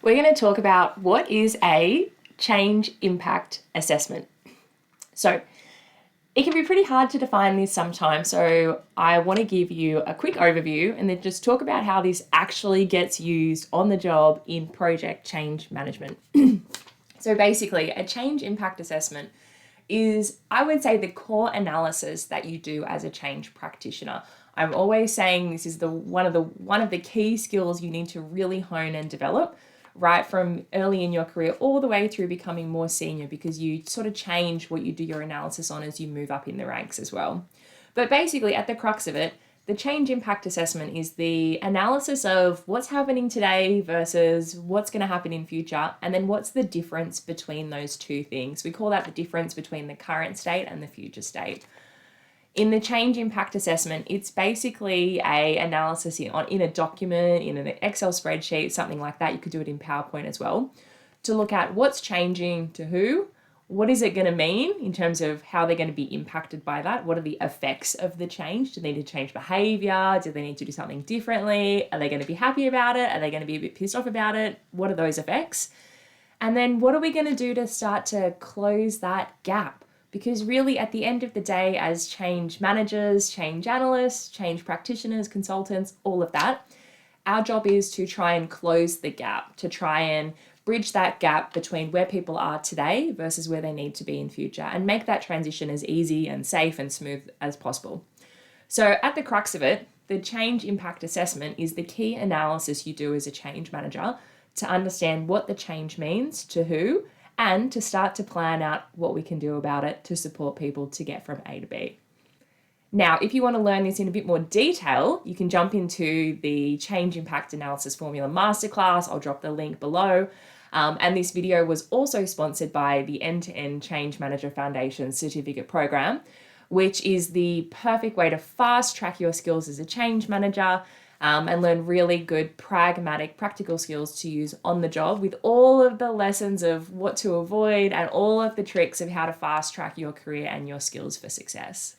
We're going to talk about what is a change impact assessment. So, it can be pretty hard to define this sometimes, so I want to give you a quick overview and then just talk about how this actually gets used on the job in project change management. So, basically, a change impact assessment is, I would say, the core analysis that you do as a change practitioner. I'm always saying this is one of the key skills you need to really hone and develop right from early in your career all the way through becoming more senior, because you sort of change what you do your analysis on as you move up in the ranks as well. But basically, at the crux of it, the change impact assessment is the analysis of what's happening today versus what's going to happen in future, and then what's the difference between those two things. We call that the difference between the current state and the future state. In the change impact assessment, it's basically a analysis in a document, in an Excel spreadsheet, something like that. You could do it in PowerPoint as well, to look at what's changing to who, what is it going to mean in terms of how they're going to be impacted by that, what are the effects of the change, do they need to change behaviour, do they need to do something differently, are they going to be happy about it, are they going to be a bit pissed off about it, what are those effects, and then what are we going to do to start to close that gap. Because really, at the end of the day, as change managers, change analysts, change practitioners, consultants, all of that, our job is to try and close the gap, to try and bridge that gap between where people are today versus where they need to be in future, and make that transition as easy and safe and smooth as possible. So at the crux of it, the change impact assessment is the key analysis you do as a change manager to understand what the change means to who, and to start to plan out what we can do about it to support people to get from A to B. Now, if you want to learn this in a bit more detail, you can jump into the Change Impact Analysis Formula Masterclass. I'll drop the link below. And this video was also sponsored by the End-to-End Change Manager Foundation Certificate Program, which is the perfect way to fast track your skills as a change manager, and learn really good, pragmatic, practical skills to use on the job, with all of the lessons of what to avoid and all of the tricks of how to fast track your career and your skills for success.